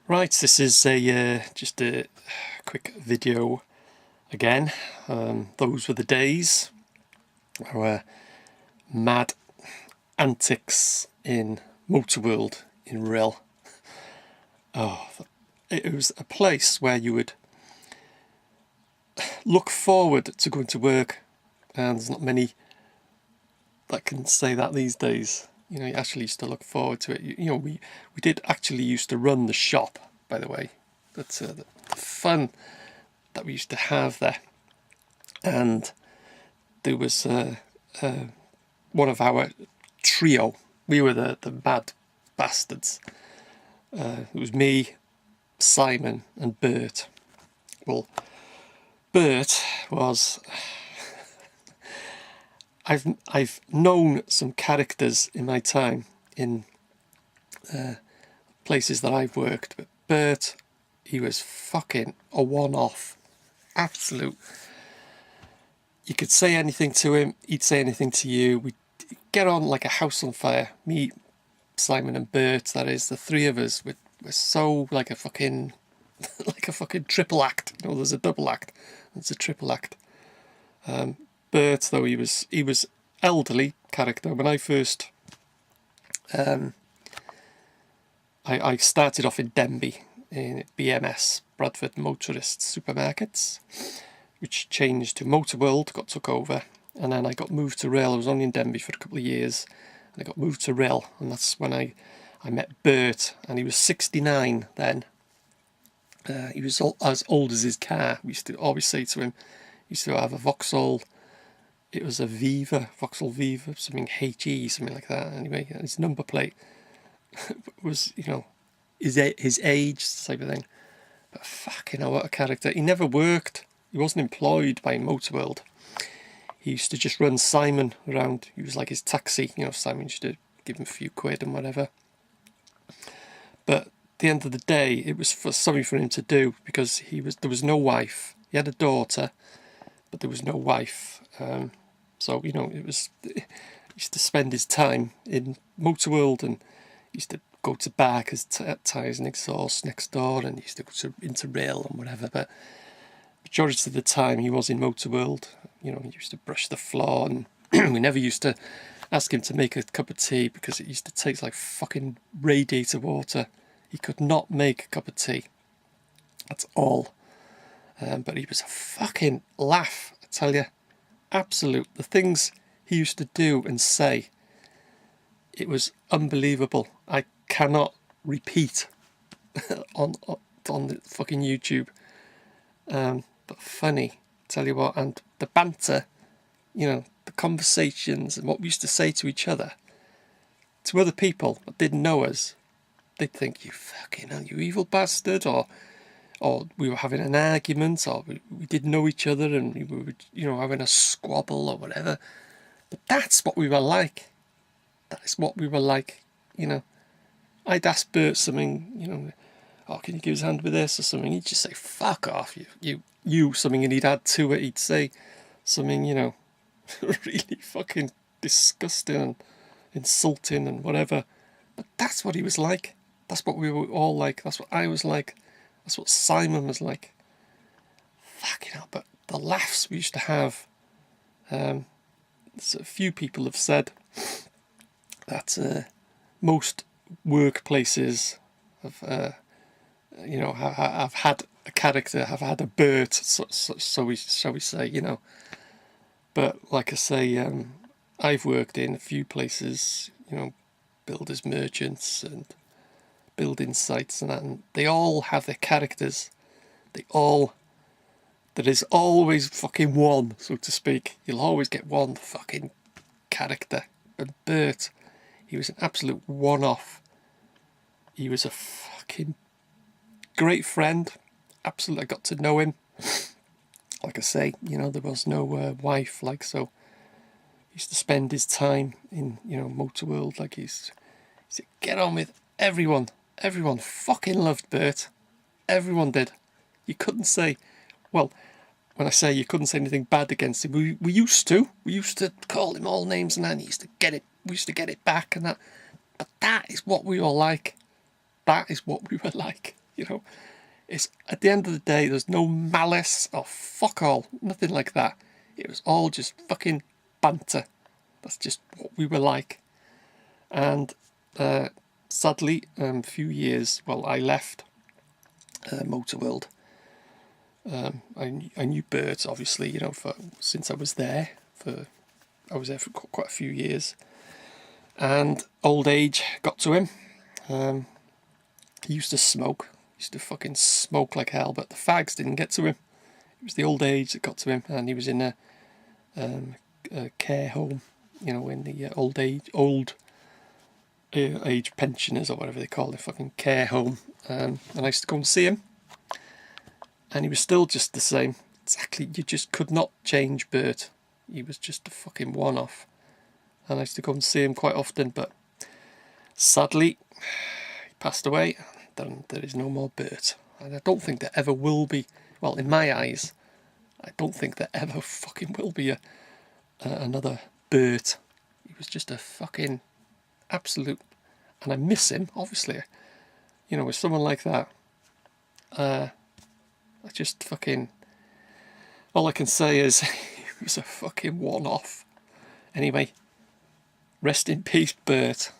Right, this is a just a quick video again. Those were the days. Our mad antics in Motorworld in Rill. Oh, it was a place where you would look forward to going to work, and there's not many that can say that these days. You know, you actually used to look forward to it. You know, we did actually used to run the shop, by the way. That's the fun that we used to have there. And there was one of our trio. We were the mad bastards. It was me, Simon, and Bert. Well, Bert was. I've known some characters in my time in places that I've worked, but Bert, he was fucking a one-off, absolute. You could say anything to him, he'd say anything to you. We'd get on like a house on fire. Me, Simon, and Bert. That is, the three of us. We're so like a fucking triple act. You know, there's a double act, there's a triple act. Bert, though, he was elderly character. When I first, I started off in Denby in BMS, Bradford Motorists Supermarkets, which changed to Motorworld, got took over, and then I got moved to Rill. I was only in Denby for a couple of years, and I got moved to Rill, and that's when I met Bert, and he was 69 then. He was as old as his car. We used to always say to him, he used to have a Vauxhall. It was a Vauxhall Viva, something HE, something like that. Anyway, his number plate was, you know, his age type of thing. But fucking hell, what a character. He never worked. He wasn't employed by Motorworld. He used to just run Simon around. He was like his taxi. You know, Simon used to give him a few quid and whatever. But at the end of the day, it was something for him to do, because there was no wife. He had a daughter, but there was no wife. So, you know, he used to spend his time in Motorworld, and he used to go to Barker's Tyres and Exhaust next door, and he used to go into Rail and whatever. But majority of the time he was in Motorworld. You know, he used to brush the floor, and we never used to ask him to make a cup of tea, because it used to taste like fucking radiator water. He could not make a cup of tea. That's all. But he was a fucking laugh, I tell you. Absolute. The things he used to do and say, it was unbelievable. I cannot repeat on the fucking YouTube. But funny, tell you what. And the banter, you know, the conversations and what we used to say to each other, to other people that didn't know us, they'd think, you fucking hell, you evil bastard, or we were having an argument, or we didn't know each other, and we were, you know, having a squabble or whatever. But that's what we were like. That is what we were like, you know. I'd ask Bert something, you know, oh, can you give his hand with this or something? He'd just say, fuck off, you something, and he'd add to it. He'd say something, you know, really fucking disgusting and insulting and whatever. But that's what he was like. That's what we were all like. That's what I was like. That's what Simon was like. Fucking hell, but the laughs we used to have. So a few people have said that most workplaces have, you know, have had a character, have had a Bert, shall we say, you know. But like I say, I've worked in a few places, you know, builders, merchants, and building sites and that, and they all have their characters. There is always fucking one, so to speak. You'll always get one fucking character. And Bert, he was an absolute one-off. He was a fucking great friend. Absolutely, I got to know him. Like I say, you know, there was no wife, like, so he used to spend his time in, you know, Motorworld. Like, he said, get on with everyone. Everyone fucking loved Bert. Everyone did. You couldn't say, well, when I say you couldn't say anything bad against him, we used to. We used to call him all names, and then we used to get it back and that. But that is what we were like. That is what we were like. You know, it's at the end of the day, there's no malice or fuck all, nothing like that. It was all just fucking banter. That's just what we were like. And sadly, a few years, well, I left Motorworld. I knew Bert, obviously, you know, since I was there. I was there for quite a few years. And old age got to him. He used to smoke. He used to fucking smoke like hell, but the fags didn't get to him. It was the old age that got to him, and he was in a care home, you know, in the old age pensioners or whatever they call it, fucking care home. And I used to go and see him, and he was still just the same. Exactly, you just could not change Bert. He was just a fucking one-off. And I used to go and see him quite often, but sadly, he passed away. Then there is no more Bert. And I don't think there ever will be, well, in my eyes, I don't think there ever fucking will be another Bert. He was just a fucking absolute, and I miss him, obviously. You know, with someone like that, I just fucking, all I can say is he was a fucking one-off. Anyway, rest in peace, Bert.